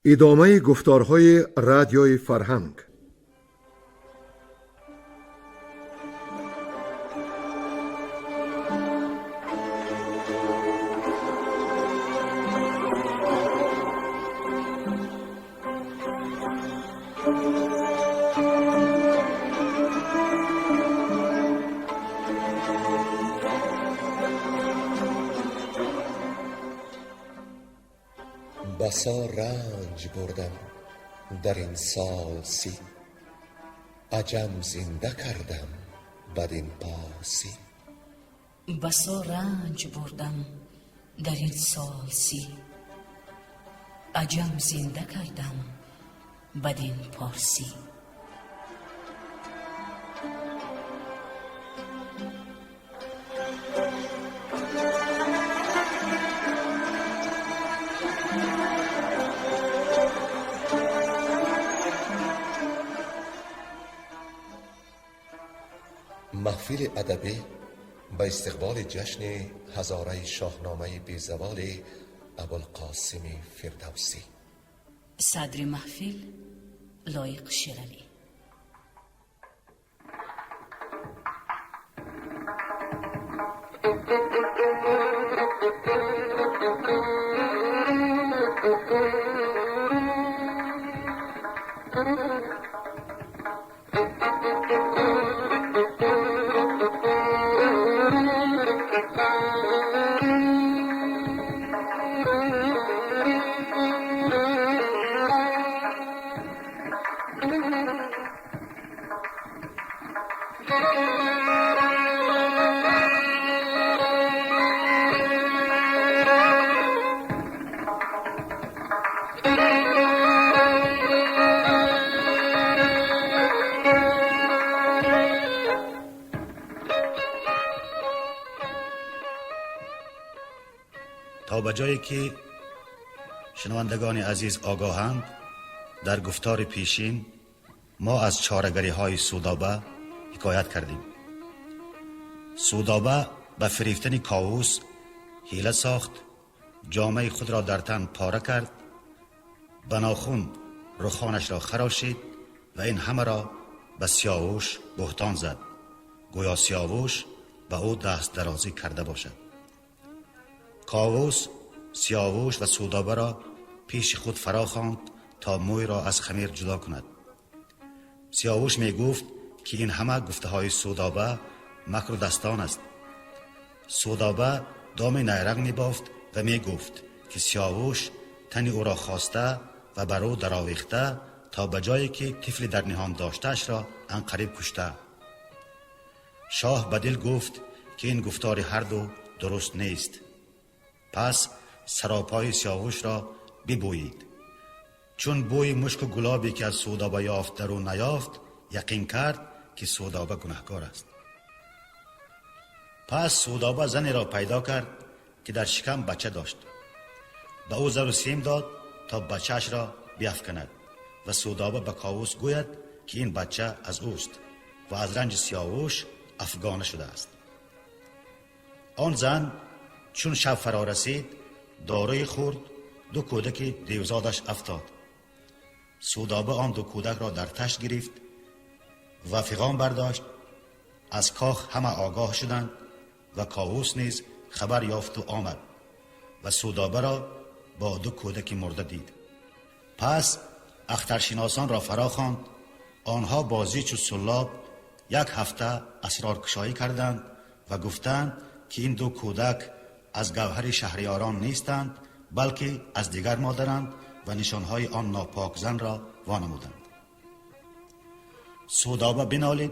ادامه گفتارهای رادیوی فرهنگ. بسا رنج بردم در این سال سی، عجم زنده کردم بدین پارسی. بسا رنج بردم در این سال سی، عجم زنده کردم بدین پارسی. محفل ادبی به استقبال جشن هزاره شاهنامه بیزوال ابوالقاسم فردوسی. صدر محفل لایق شیرعلی. تا به جایی که شنوندگان عزیز آگاهند، در گفتار پیشین ما از چاره‌گری های سودابه حکایت کردیم. سودابه به فریفتن کاووس حیله ساخت، جامه خود را در تن پاره کرد، به ناخن رخانش را خراشید و این همه را به سیاوش بهتان زد، گویا سیاوش به او دست درازی کرده باشد. کاووس سیاوش و سودابه را پیش خود فرا خواند تا موی را از خمیر جدا کند. سیاوش می گفت که این همه گفته های سودابه مکر و دستان است. سودابه دام نیرنگ می بافت و می گفت که سیاوش تن او را خواسته و بر او درآویخته تا به جایی که طفل در نهان داشتهش را عنقریب کشته. شاه به دل گفت که این گفتار هر دو درست نیست. پس سراپای سیاوش را ببویید. چون بوی مشک و گلابی که از سودابه یافت در او نیافت، یقین کرد که سودابه گناهکار است. پس سودابه زنی را پیدا کرد که در شکم بچه داشت. به او زر و سیم داد تا بچهش را بیفکند و سودابه به کاووس گوید که این بچه از اوست و از رنج سیاوش افگانه شده است. آن زن چون شب فرا رسید، داروی خورد، دو کودک دیوزادش افتاد. سودابه آن دو کودک را در تشت گرفت و فغان برداشت. از کاخ همه آگاه شدند و کاووس نیز خبر یافت و آمد و سودابه را با دو کودک مرده دید. پس اخترشناسان را فرا خواند. آنها با زیچ و سلاب یک هفته اسرارکشایی کردند و گفتند که این دو کودک از گوهر شهریاران نیستند، بلکه از دیگر مادرند و نشانهای آن ناپاک زن را وانمودند. سودابه بنالید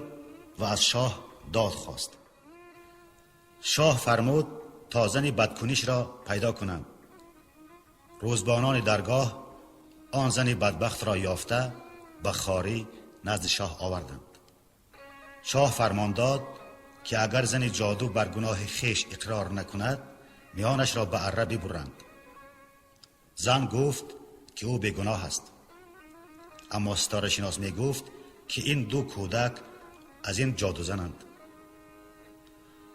و از شاه داد خواست. شاه فرمود تا زن بدکنیش را پیدا کنند. روزبانان درگاه آن زن بدبخت را یافته به خواری نزد شاه آوردند. شاه فرمان داد که اگر زن جادو بر گناه خیش اقرار نکند، میانش را به اره ببرند. زن گفت که او بیگناه است، اما ستاره شناس می گفت که این دو کودک از این جادو زنند.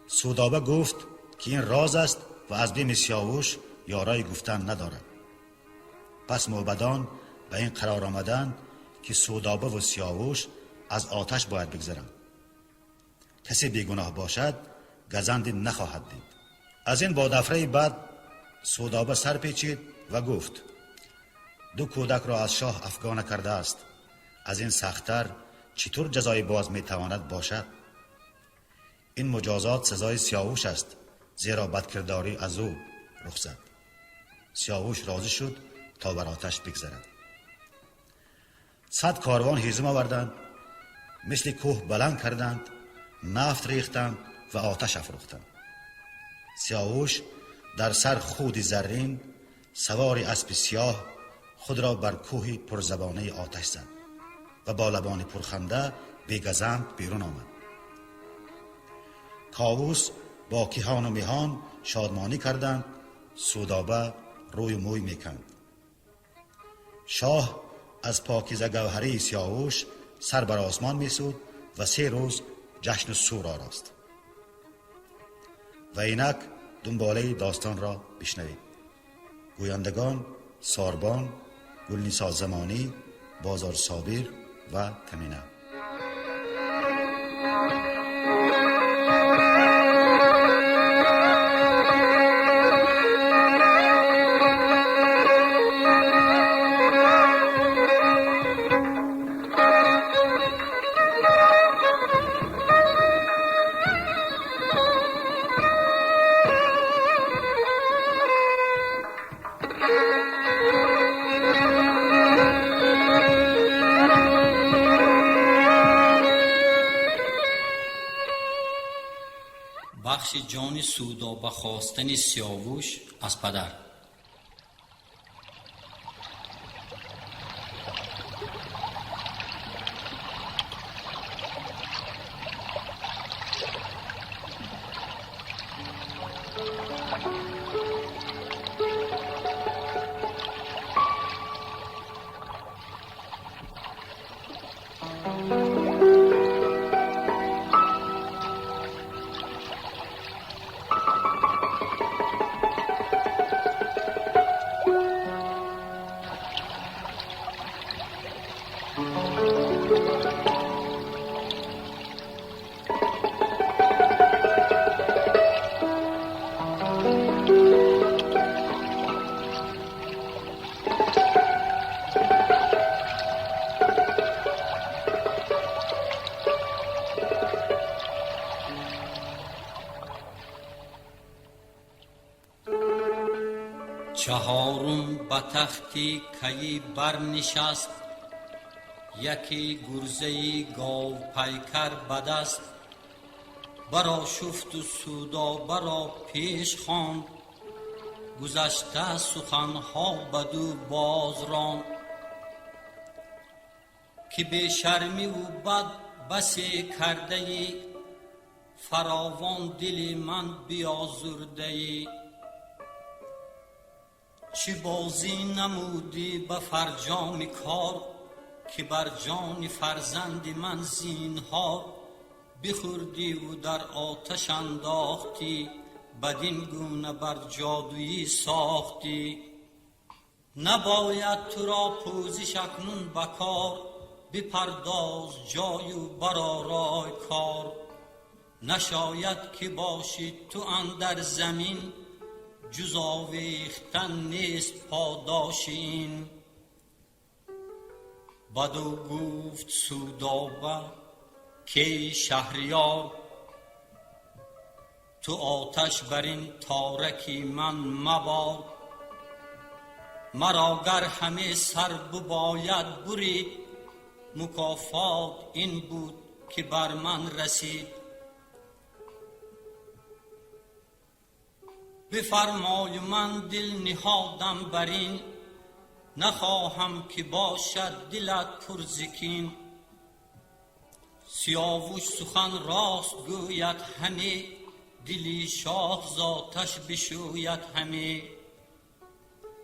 سودابه گفت که این راز است و از بیم سیاوش یارای گفتن ندارد. پس موبدان به این قرار آمدند که سودابه و سیاوش از آتش باید بگذرند. کسی بیگناه باشد گزند نخواهد دید. از این بادافره بعد سودابه سر پیچید و گفت: دو کودک را از شاه افگانه کرده است. از این سخت‌تر چطور جزای باز میتواند باشد؟ این مجازات سزای سیاوش است، زیرا بدکرداری از او رخ زد. سیاوش راضی شد تا بر آتش بگذرد. 100 کاروان هیزم آوردند، مثل کوه بلند کردند، نفت ریختند و آتش افروختند. سیاوش در سر خود زرین سوار اسب سیاه خود را بر کوهی پرزبانه آتش زد و با لبان پرخنده بیگزند بیرون آمد. کاووس با کیهان و میهان شادمانی کردند. سودابه روی موی میکند. شاه از پاکیزه گوهری سیاوش سر بر آسمان میسود و 3 روز جشن و سور آراست. و اینک دنباله داستان را بشنوید. گویندگان: ساربان، گلنیسا زمانی، بازار صابر و تمینه. بخش جان سودابه خواستن سیاوش از پدر. چهارم به تختی کی برنشست، یکی گرزه گاو پیکر بدست. برا شفت و سودابه را پیش خواند، گذشته سخنها بدو باز راند. که بی شرمی و بد بسی کرده ای، فراوان دل من بیازرده ای. چه بازی نمودی به فرجام کار، که بر جان فرزند من زینهار. بخوردی و در آتش انداختی، بدین گونه بر جادویی ساختی. نباید تو را پوزش اکنون بکار، بپرداز جای و برآرای کار. نشاید که باشی تو اندر زمین، جز آویختن نیست پاداش این. بدو گفت سودابه که شهریار، تو آتش بر این تارکی من مبار. مرا گر همه سر بباید برید، مکافات این بود که بر من رسید. بفرمای من دل نهادم بر این، نخواهم که باشد دلت پرزکین. سیاوش سخن راست گوید همه، دلی شاه ز آتش بشوید همه.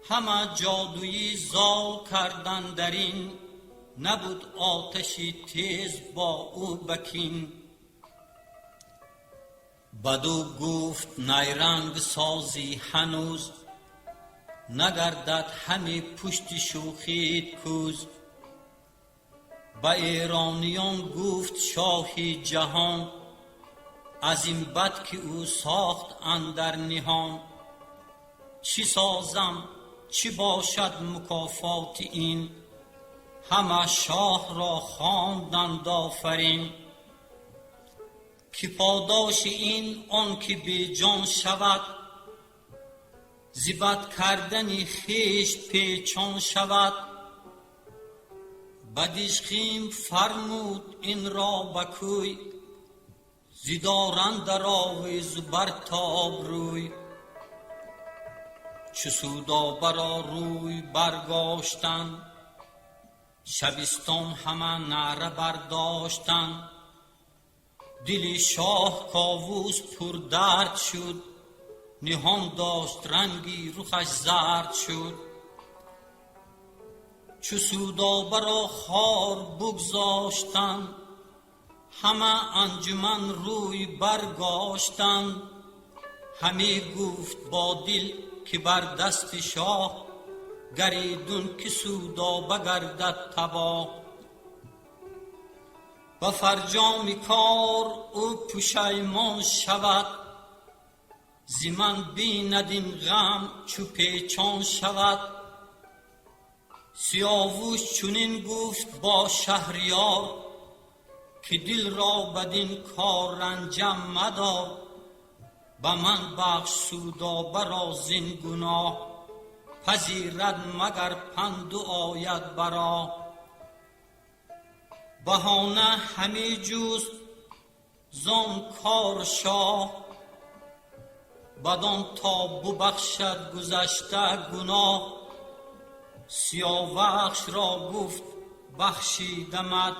همه جادویی زال کردن در این، نبود آتشی تیز با او بکین. بدو گفت نیرنگ سازی هنوز، نگردد همی پشت شوخیت کوز. به ایرانیان گفت شاهی جهان، از این بد که او ساخت اندر نهان. چی سازم چی باشد مکافات این، همه شاه را خواندند آفرین. که پاداش این آن که بی جان شود، ز بد کردن خویش پیچان شود. بدیشخیم فرمود این را بکوی، ز دارنده آویز بر تاب روی. چو سودابه را روی برگاشتن، شبستان همه نعره برداشتن. دل شاه کاووس پر درد شد، نهان داشت رنگی رخش زرد شد. چو سودابه را خوار بگذاشتن، همه انجمن روی برگاشتن. همی گفت با دل که بر دست شاه، گریدون که سودابه گردد تباه. به فرجام کار او پشیمان شود، ز من بیند این غم چو پیچان شود. سیاووش چنین گفت با شهریار، که دل را بدین کار رنجم مدار. به من بخش سودابه را زین گناه، پذیرد مگر پند و آید برا. بهانه همی جست زان کار شاه، بدان تا ببخشد گذشته گناه. سیاوخش را گفت بخشیدمت،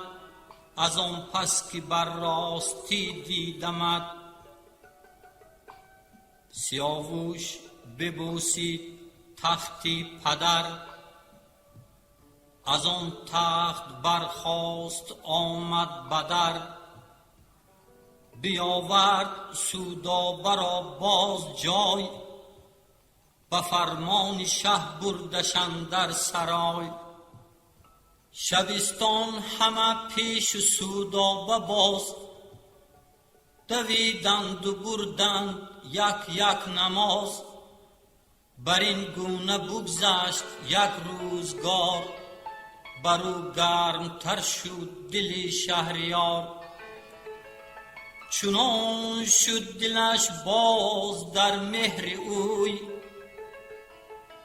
از آن پس که بر راستی دیدمت. سیاووش ببوسید تختی پدر، از آن تخت برخاست آمد بدر. بیاورد سودابه را باز جای، به فرمان شه بردشان در سرای. شبستان همه پیش سودابه باز، دویدند و بردند یک یک نماز. بر این گونه بگذشت یک روزگار، برو گرم تر شد دل شهریار. چنان شد دلش باز در مهر اوی،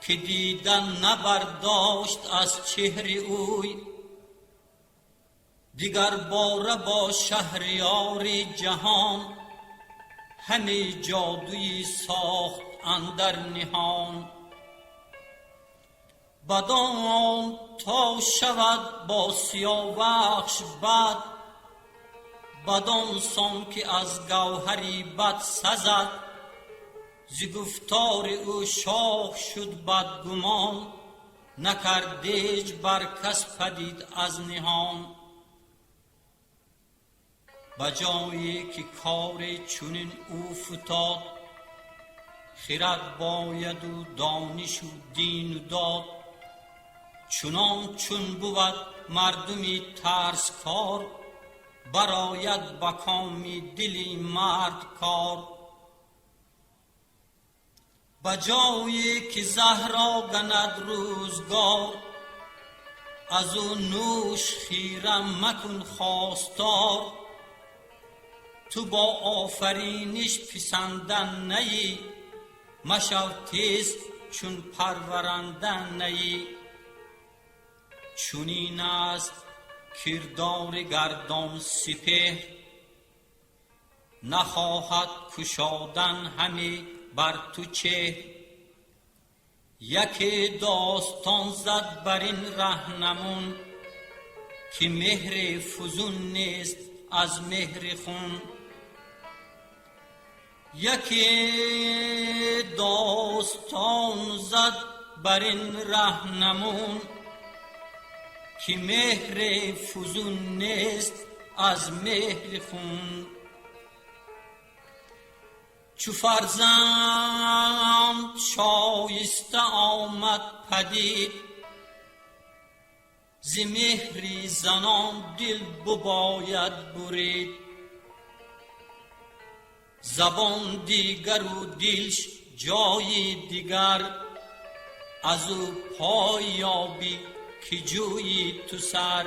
که دیدن نبرداشت از چهر اوی. دیگر باره با شهریار جهان، همی جادویی ساخت اندر نهان. بدان تا شود با سیاوخش بد، بدان سان که از گوهری بد سزد. ز گفتار او شاه شد بدگمان، نکردیج بر کس پدید از نهان. بجایی که کار چنین او فتاد، خرد باید و دانش و دین و داد. چنان چون بود مردمی ترسکار، براید بکامی دلی مرد کار. بجایی که زهرا گند روزگار، از او نوش خیرم مکن خواستار. تو با آفرینش پسندن نیی، مشو تیز چون پرورندن نیی. چونین است کردار گردان سپهر، نخواهد کشادن همی بر تو چهر. یکی داستان زد بر این رهنمون، که مهر فزون نیست از مهر خون. یکی داستان زد بر این رهنمون، که مهر فزون نیست از مهر خون. چو فرزند شایسته آمد پدید، ز مهری زنان دل بباید برید. زبان دیگر و دلش جای دیگر، از او پای یابی که جویی تو سر.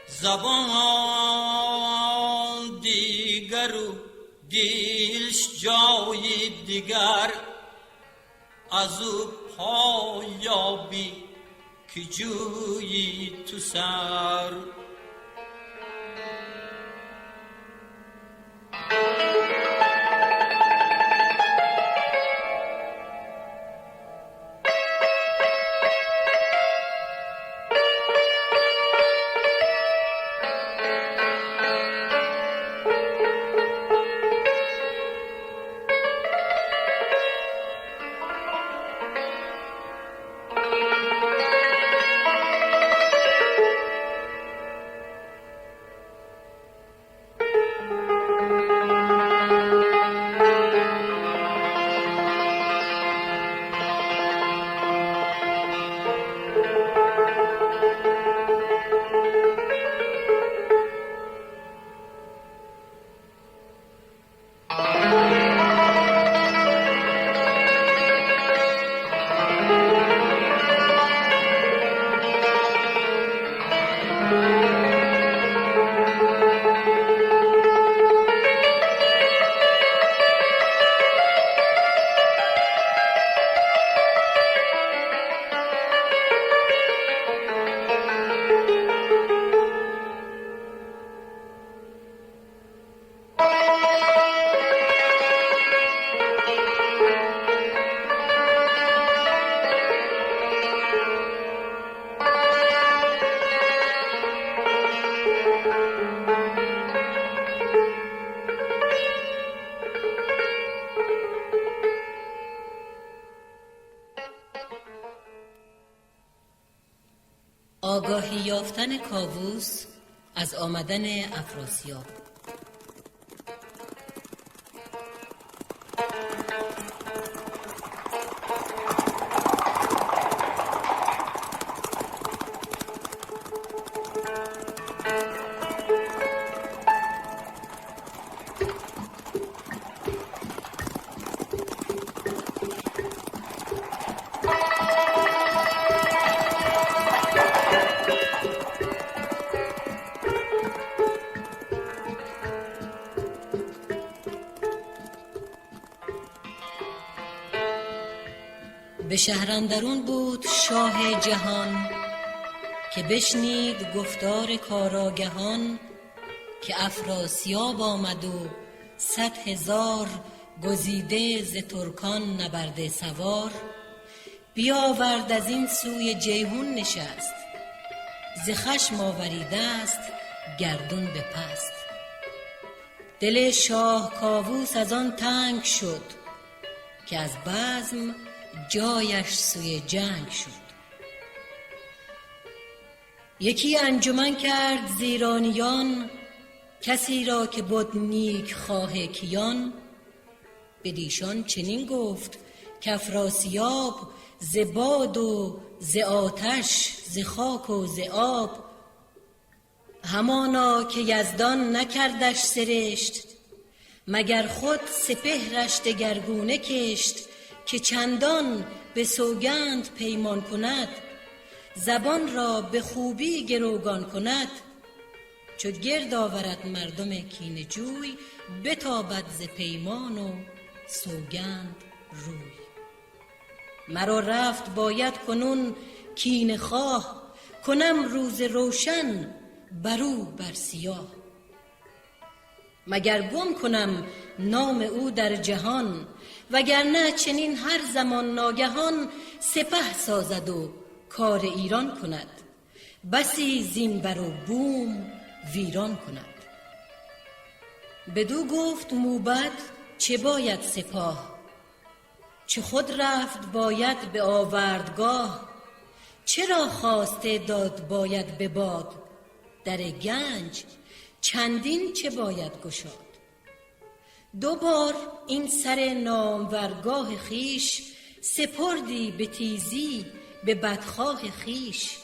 زبان دیگر و دلش جای دیگر، از او پای یابی که جویی تو سر. آگاهی یافتن کاووس از آمدن افراسیاب. به شهر اندرون بود شاه جهان، که بشنید گفتار کاراگهان. که افراسیاب آمد و 100,000 گزیده ز ترکان نبرده سوار. بیاورد از این سوی جیهون نشست، ز خشم آوریده است گردون به پست. دل شاه کاووس از آن تنگ شد، که از بزم جایش سوی جنگ شد. یکی انجمن کرد زیرانیان، کسی را که بود نیک خواه کیان. بدیشان چنین گفت که افراسیاب، ز باد و ز آتش، ز خاک و ز آب، همانا که یزدان نکردش سرشت، مگر خود سپهرش دگرگونه کشت. که چندان به سوگند پیمان کند، زبان را به خوبی گروگان کند. چو گرد آورد مردم کینه جوی، بتابد ز پیمان و سوگند روی. مرا رفت باید کنون کینه خواه، کنم روز روشن برو بر سیاه. مگر گم کنم نام او در جهان، وگرنه چنین هر زمان ناگهان. سپه سازد و کار ایران کند، بسی زین بر و بوم ویران کند. بدو گفت موبد چه باید سپاه، چه خود رفت باید به آوردگاه. چرا خواسته داد باید به باد، در گنج چندین چه باید گشاد. دوبار این سر نامورگاه خیش سپردی به تیزی به بدخواه خیش.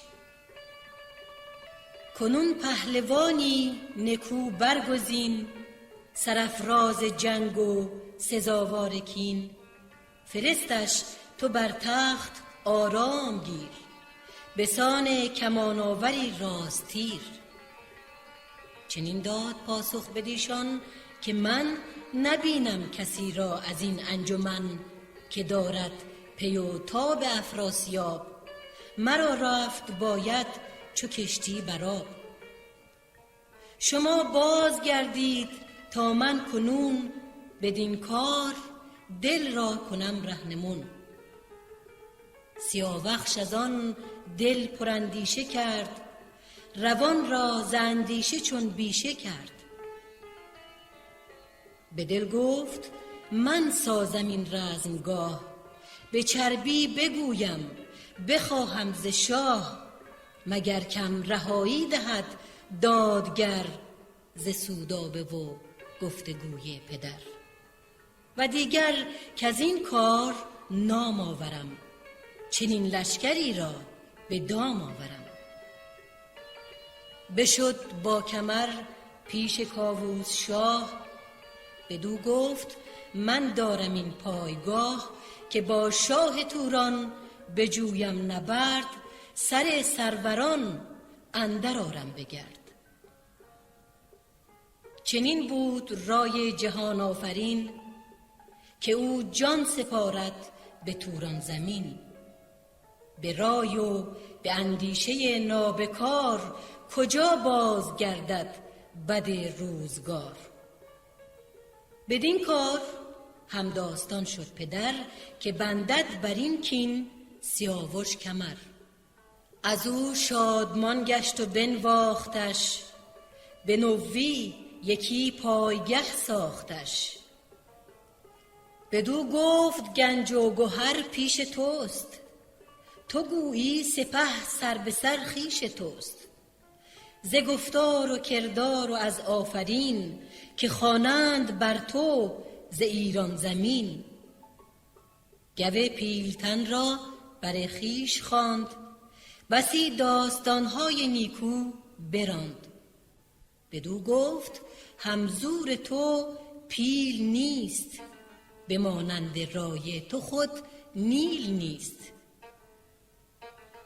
کنون پهلوانی نکو برگزین، سرافراز جنگ و سزاوار کین. فرستش تو بر تخت آرام گیر، بسان کمان آوری راستیر. چنین داد پاسخ بدیشان که من نبینم کسی را از این انجمن که دارد پی و تاب افراسیاب. مرا رفت باید چو کشتی بر آب. شما باز گردید تا من کنون بدین کار دل را کنم رهنمون. سیاوخش از آن دل پراندیشه کرد، روان را ز اندیشه چون بیشه کرد. به دل گفت من سازم این رزمگاه، به چربی بگویم بخواهم ز شاه. مگر کم رهایی دهد دادگر ز سودابه و گفتگوی پدر. و دیگر که از این کار نام آورم، چنین لشکری را به دام آورم. بشد با کمر پیش کاووس شاه، بدو گفت من دارم این پایگاه. که با شاه توران بجویم نبرد، سر سروران اندر آرم بگرد. چنین بود رای جهان آفرین، که او جان سپارد به توران زمین. به رای و به اندیشه نابکار، کجا باز گردد بد روزگار. بدین کار همداستان شد پدر، که بندد بر این کین سیاوش کمر. از او شادمان گشت و بنواختش، به نوی یکی پایگه ساختش. بدو گفت گنج و گهر پیش توست، تو گویی سپه سر به سر خویش توست. ز گفتار و کردار و از آفرین، که خوانند بر تو ز ایران زمین. گو پیلتن را بر خویش خواند، بسی داستانهای نیکو براند. بدو گفت همزور تو پیل نیست، بمانند رای تو خود نیل نیست.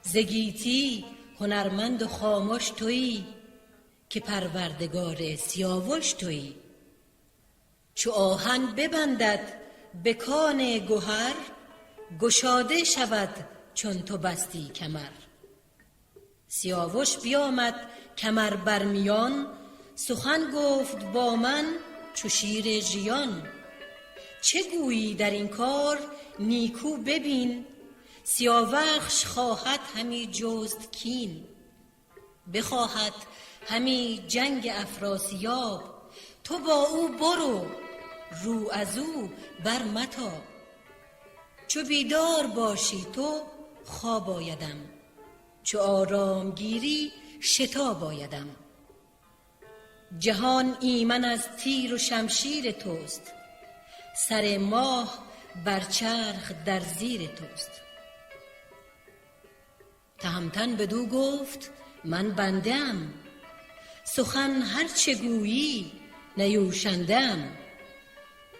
ز گیتی هنرمند و خاموش تویی، که پروردگار سیاوش تویی. چو آهن ببندد به کان گهر، گشاده شود چون تو بستی کمر. سیاوش بیامد کمر برمیان، سخن گفت با من چو شیر ژیان. چه گویی در این کار نیکو ببین، سیاوخش خواهد همی جست کین. بخواهد همی جنگ افراسیاب، تو با او برو رو از او بر متاب. چو بیدار باشی تو خواب آیدم، چو آرام گیری شتاب آیدم. جهان ایمن از تیر و شمشیر توست، سر ماه بر چرخ در زیر توست. تهمتن بدو گفت من بندم، سخن هر چه گویی نیوشندم.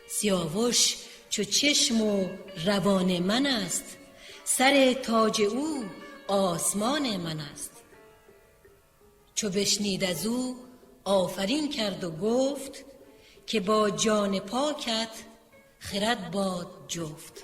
سیاوش چو چشم و روان من است، سر تاج او آسمان من است. چو بشنید از او آفرین کرد و گفت، که با جان پاکت خرد باد جفت.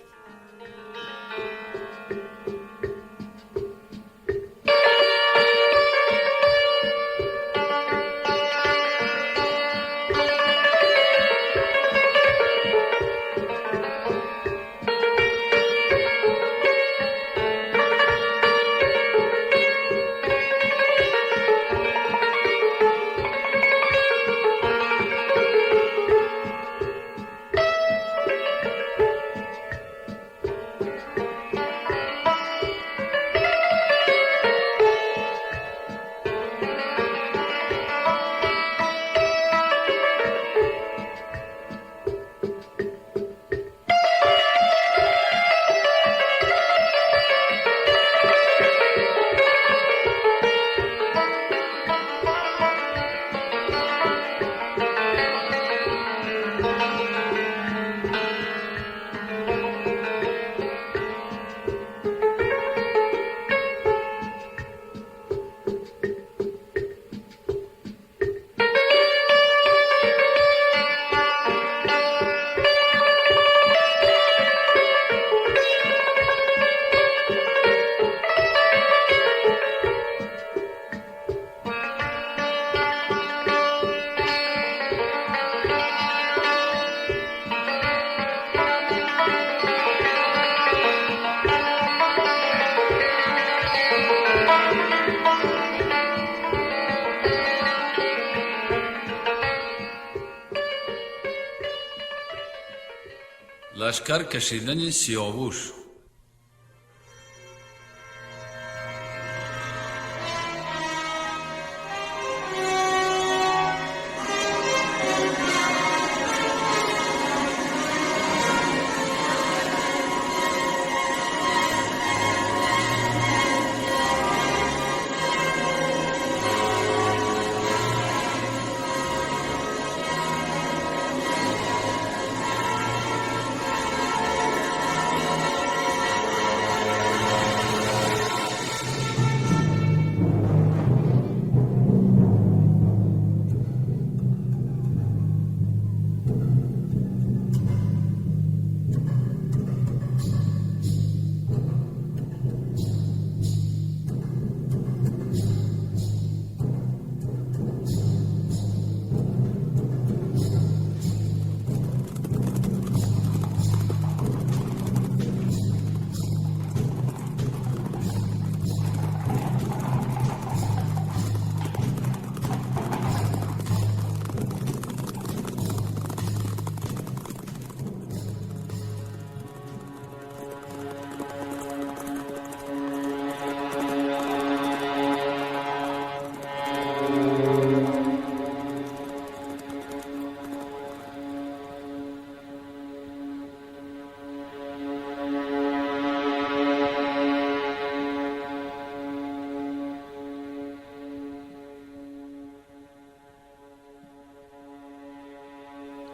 لشکر کشیدن سیاوش.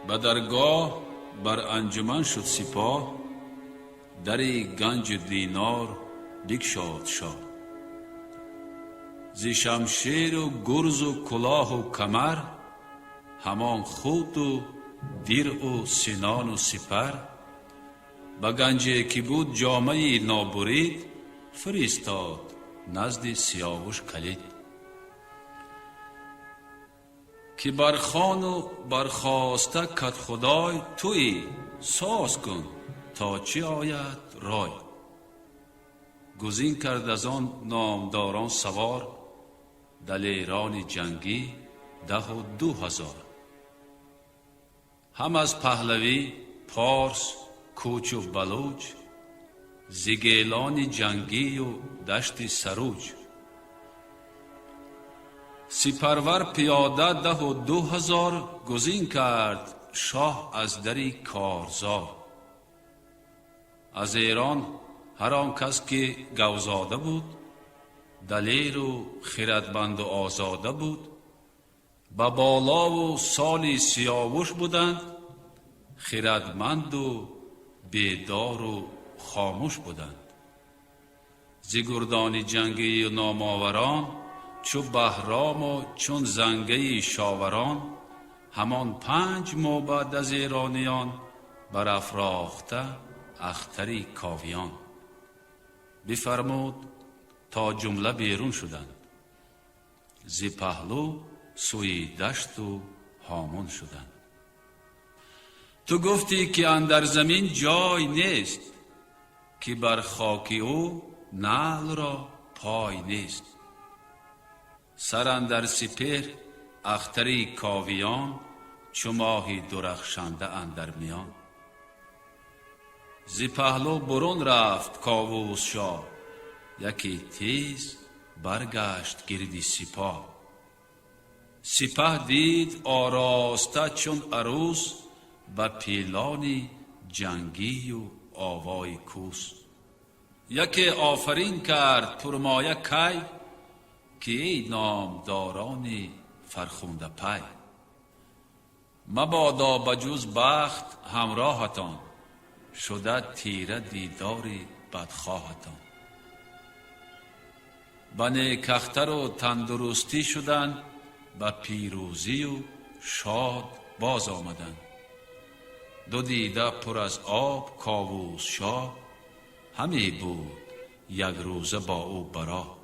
به درگاه بر انجمن شد سپاه، در گنج دینار بگشاد شاه. ز شمشیر و گرز و کلاه و کمر، همان خود و درع و سنان و سپر. به گنجی که بود جامه نابرید، فرستاد نزد سیاوش کلید. که برخان و برخواسته کت خدای، توی ساز کن تا چی آید رای. گزین کرد از آن نامداران سوار، دلیران جنگی 12,000. هم از پهلوی، پارس، کوچ و بلوچ، ز گیلان جنگی و دشت سروج. سپرور پیاده 12,000 گزین کرد شاه از دری کارزار. از ایران هر آن کس که گوزاده بود، دلیر و خردمند و آزاده بود. به بالا و سال سیاوش بودند، خردمند و بیدار و خاموش بودند. ز گردان جنگی و نامآوران، چو بهرام و چون زنگه شاوران. همان 5 موبد از ایرانیان، برافراخته اختری کاویان. بفرمود تا جمله بیرون شدند، ز پهلو سوی دشت و هامون شدند. تو گفتی که اندر زمین جای نیست، که بر خاک او نعل را پای نیست. سر اندر سپهر اختری کاویان، چو ماهی درخشنده اندر میان. ز پهلو برون رفت کاووس شاه، یکی تیز برگشت گردی سپاه. سپه دید آراسته چون عروس، به پیلانی جنگی و آوای کوس. یکی آفرین کرد پرمایه کی، که ای نامداران فرخنده پی. مبادا بجز بخت همراهتان، شده تیره دیدار بدخواهتان. به نیکختر و تندرستی شدند، به پیروزی و شاد باز آمدند. 2 دیده پر از آب کاووس شاه، همی بود یک روزه با او برا.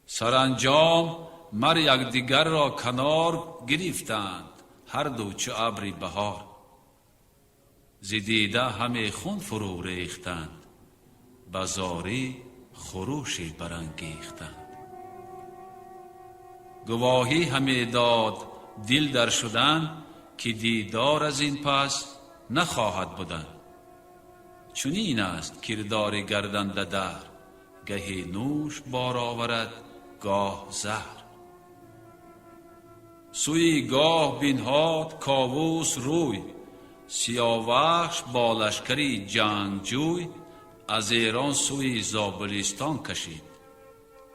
سرانجام مر یکدیگر را کنار گرفتند، هر دو چو ابر بهار. ز دیده همه خون فرو ریختند، به زاری خروشی برانگیختند. گواهی همی داد دل در شدن، که دیدار از این پس نخواهد بودن. چنین است کردار گردنده دهر، گهی نوش بار آورد گاه زهر. سوی گاه بنهاد کاووس روی، سیاوخش با لشکری جنگجوی از ایران سوی زابلستان کشید،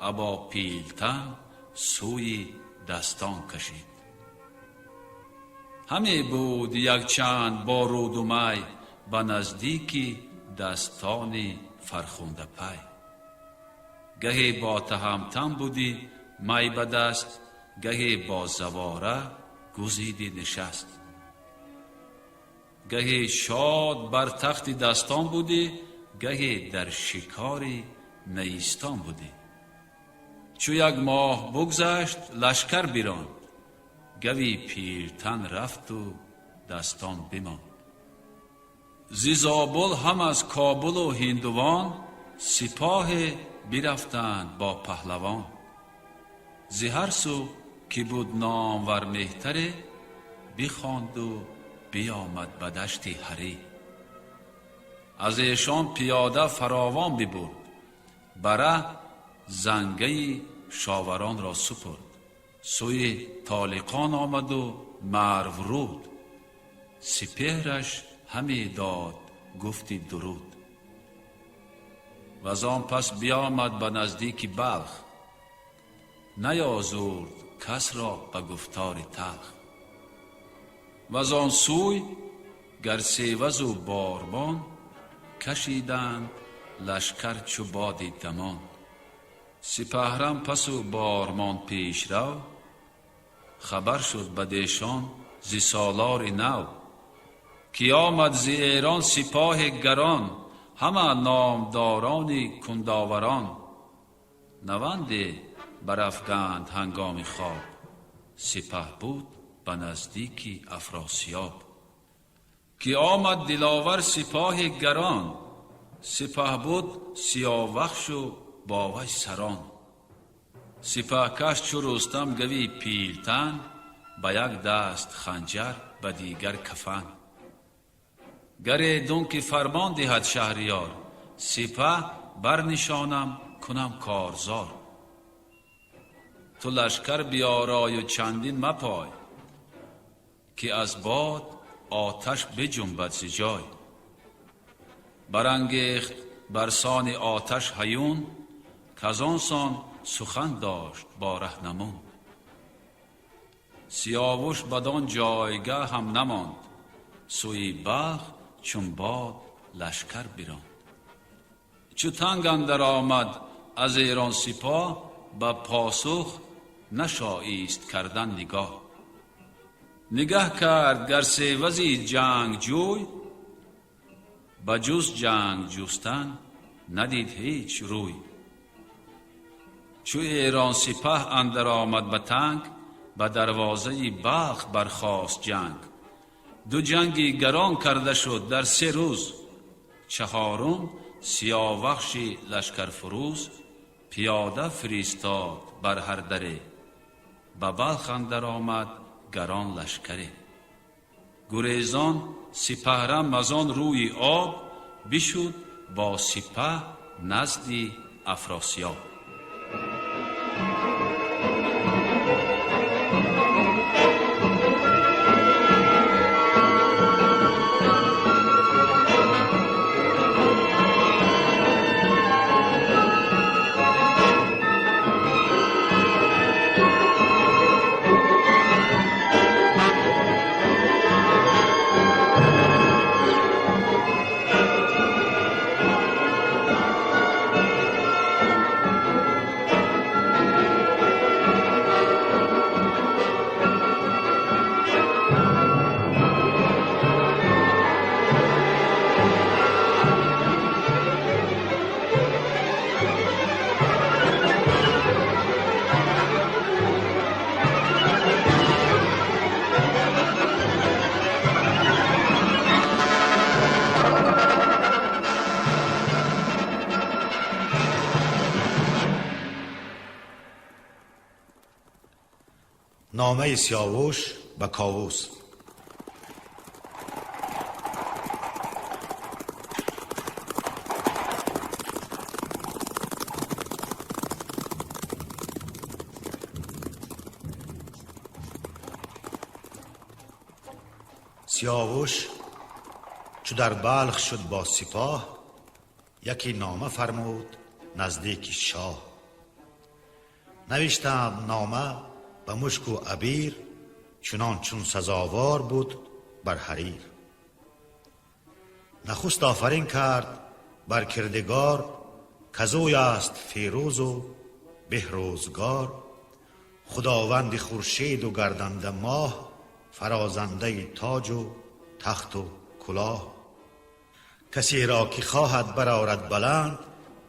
ابا پیلتن سوی دستان کشید. همی بود یک چند با رود و می، به نزدیکی دستان فرخنده پی. گهی با تهمتن بودی می به دست، گهی با زواره گزیدی نشست. گهی شاد بر تخت دستان بودی، گهی در شکاری نیستان بودی. چو یک ماه بگذشت لشکر براند، گوی پیلتن رفت و دستان بماند. ز زابل هم از کابل و هندوان، سپاه برفتند با پهلوان. ز هر سو که بود نامور مهتره، بخواند و بیامد به دشت هری. از ایشان پیاده فراوان ببرد، بره زنگه شاوران را سپرد. سوی طالقان آمد و مرو رود، سپهرش همی داد گفتی درود. و از آن پس بیامد به نزدیک بلخ، نیازرد کس را به گفتار تلخ. و از آن سوی گرسیوز و بارمان، کشیدند لشکر چو باد دمان. سپهرم پس و بارمان پیش رو، خبر شد بدیشان ز سالار نو. کی آمد ز ایران سپاه گران، همه نامداران کنداوران. نوند برافگند هنگام خواب، سپه بود به نزدیکی افراسیاب. کی آمد دلاور سپاه گران، سپه بود سیاوخش و با وی سران. سپه کش چو رستم گوی پیلتن، به یک دست خنجر به دیگر کفن. گر دونک فرمان دهد شهریار، سپه برنشانم کنم کارزار. تو لشکر بیارای و چندین مپای، که از باد آتش بجنبد ز جای. برانگیخت برسان آتش هیون، کزان سان سخن داشت با رهنمون. سیاوش بدان جایگه هم نماند، سوی بلخ چون باد لشکر براند. چو تنگ اندر آمد از ایران سپاه، به پاسخ نشایست کردن نگاه. نگه کرد گرسیوزی جنگجوی، به جز جنگ جستن ندید هیچ روی. چو ایران سپاه اندر آمد به تنگ، به دروازه بلخ برخاست جنگ. دو جنگی گران کرده شد در 3 روز، چهارم سیاوخش لشکر فروز. پیاده فرستاد بر هر دره، به بلخ اندر آمد گران لشکره. گریزان سپهرم از آن روی آب، بشد با سپه نزد افراسیاب. نامه سیاوش به کاووس. سیاوش چو در بلخ شد با سپاه، یکی نامه فرمود نزدیک شاه. نوشتند نامه به مشک و عبیر، چنان چون سزاوار بود بر حریر. نخست آفرین کرد بر کردگار، کزوی است فیروز و بهروزگار. خداوند خورشید و گردنده ماه، فرازنده تاج و تخت و کلاه. کسی را که خواهد برآرد بلند،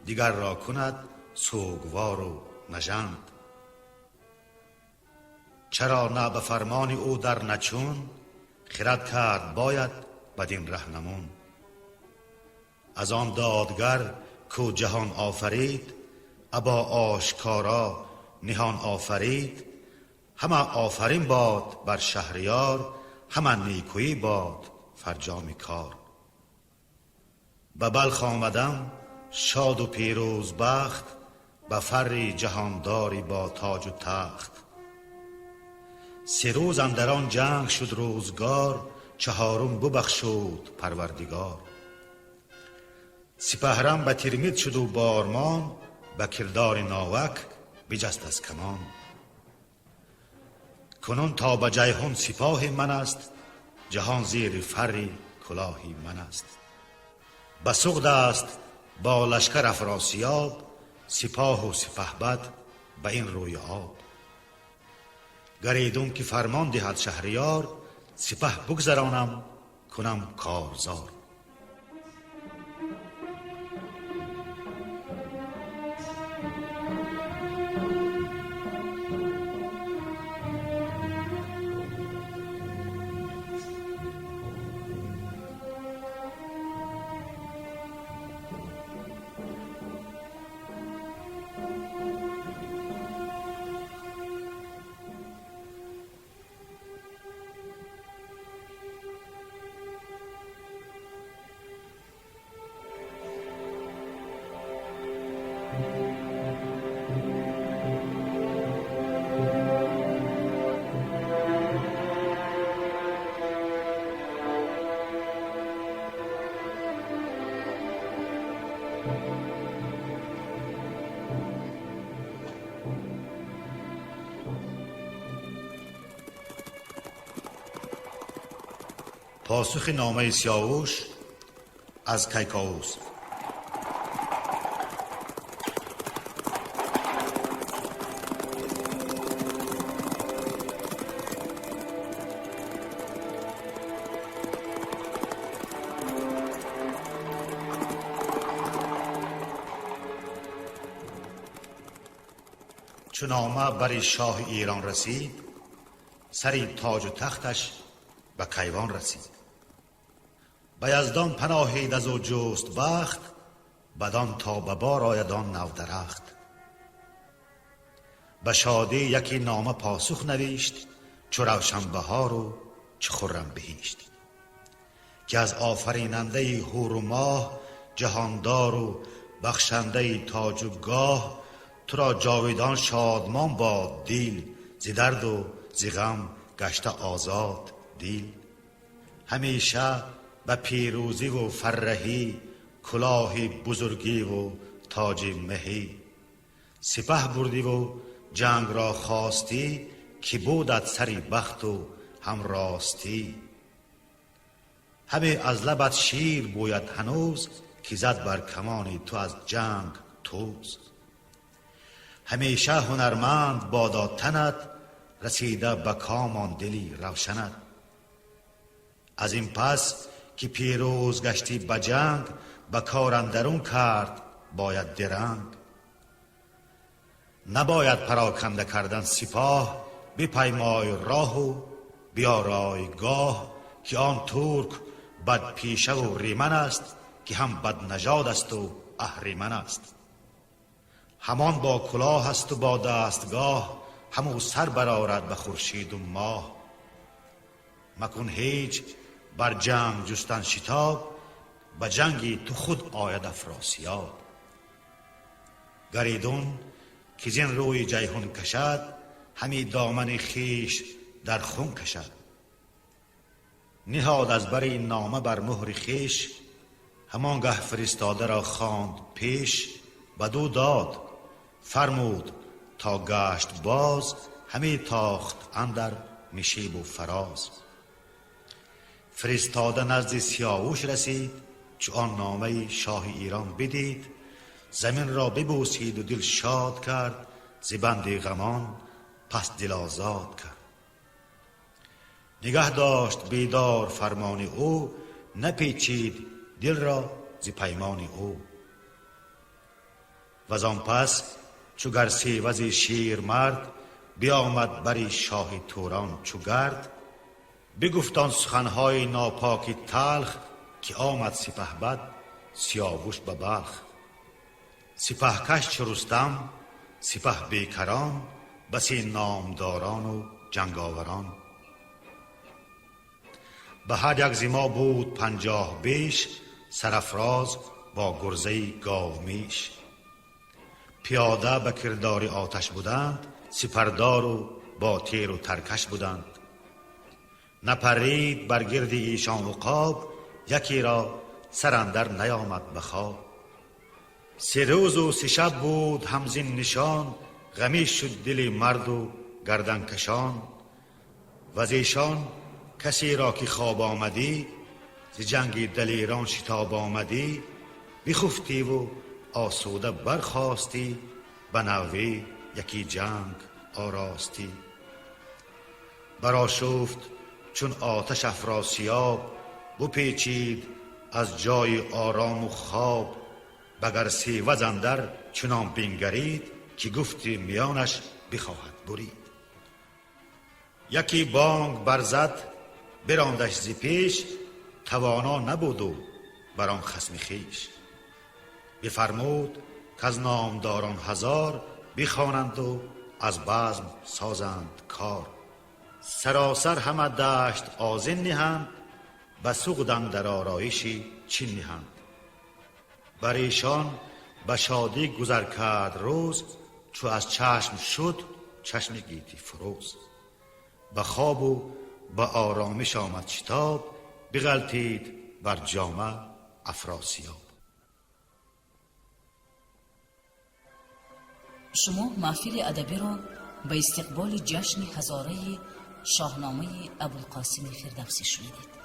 دیگر را کند سوگوار و نژند. چرا نه به فرمان او در نچون، خرد کرد باید بدین رهنمون. از آن دادگر کو جهان آفرید، ابا آشکارا نهان آفرید. همه آفرین باد بر شهریار، همه نیکویی باد فرجام کار. به بلخ آمدم شاد و پیروز بخت، به فری جهانداری با تاج و تخت. 3 روز اندر آن جنگ شد روزگار، 4م ببخشود پروردگار. سپهرم به تیرمید شد و بارمان، به کردار ناوک بجست از کمان. کنون تا به جیهون سپاه من است، جهان زیر فری کلاهی من است. به سغد است با لشکر افراسیاب، سپاه و سپهبد به این روی آب. گریدون که فرمان دهد شهریار، سپه بگذرانم کنم کارزار. پاسخ نامه سیاوش از کیکاووس. چون نامه بر شاه ایران رسید، سری تاج و تختش به کیوان رسید. به یزدان پناهید از او جست بخت، بدان تا به بار آید آن نو درخت. به شادی یکی نامه پاسخ نوشت، چو روشن بهار و چو خرم بهشت. که از آفریننده هور و ماه، جهاندار و بخشنده تاج و گاه. تو را جاویدان شادمان باد دیل، ز درد و ز غم گشته آزاد دیل. همیشه به پیروزی و فرهی، کلاه بزرگی و تاج مهی. سپه بردی و جنگ را خواستی، که بودت سری بخت و هم راستی. همه از لبت شیر بوید هنوز، که زد بر کمان تو از جنگ توز. همیشه هنرمند بادا تنت، رسیده به کام آن دلی روشنت. از این پس که پیروز گشتی به جنگ، به کار اندرون کرد باید درنگ. نباید پراکنده کردن سپاه، بپیمای راه و بیارای گاه. که آن ترک بد پیشه و ریمن است، که هم بد نژاد است و اهریمن است. همان با کلاه است و با دستگاه، همو سر برآرد به خورشید و ماه. مکن هیچ بر جنگ جستن شتاب، به جنگی تو خود آید افراسیاب. گریدون که زین روی جیهون کشد، همی دامن خیش در خون کشد. نهاد از بر این نامه بر مهر خویش، همانگه فرستاده را خواند پیش. بدو داد فرمود تا گشت باز، همه تاخت اندر نشیب و فراز. فرستاده نزد سیاوش رسید، چو آن نامه شاه ایران بدید. زمین را ببوسید و دل شاد کرد، ز بند غمان پس دل آزاد کرد. نگه داشت بیدار فرمان او، نپیچید دل را ز پیمان او. وزان پس چو گرسیوز شیر مرد، بیامد بر شاه توران چو گرد. بگفت آن سخنهای ناپاکی تلخ، که آمد سپهبد سیاوش به بلخ. سپهکش چو رستم سپه بیکران، بسی نامداران و جنگاوران. به هر یک ز ما بود 50 بیش، سرافراز با گرزه گاومیش. پیاده به کردار آتش بودند، سپردار و با تیر و ترکش بودند. نپرید بر گرد ایشان عقاب، یکی را سر اندر نیامد به خواب. 3 روز و 3 شب بود همزین نشان، غمی شد دل مرد و گردن کشان. و از ایشان کسی را که خواب آمدی، ز جنگ دلیران شتاب آمدی. بخفتی و آسوده برخاستی، به نوی یکی جنگ آراستی. برآشفت چون آتش افراسیاب، بپیچید از جای آرام و خواب. به گرسیوز اندر چنان بنگرید، که گفتی میانش بخواهد برید. یکی بانگ برزد براندش ز پیش، توانا نبود و بر آن خصم خویش. بفرمود کز نامداران 1000، بخوانند و از بزم سازند کار. سراسر همه دشت آذین نهند، به سوغد اندر آرایشی چین نهند. بر ایشان به شادی گذر کرد روز، چو از چشم شد چشم گیتی فروز. به خواب و به آرامش آمد شتاب، بغلتید بر جامه افراسیاب. شما محفل ادبی را به استقبال جشن هزاره شاهنامه ابوالقاسم فردوسی شنیدید.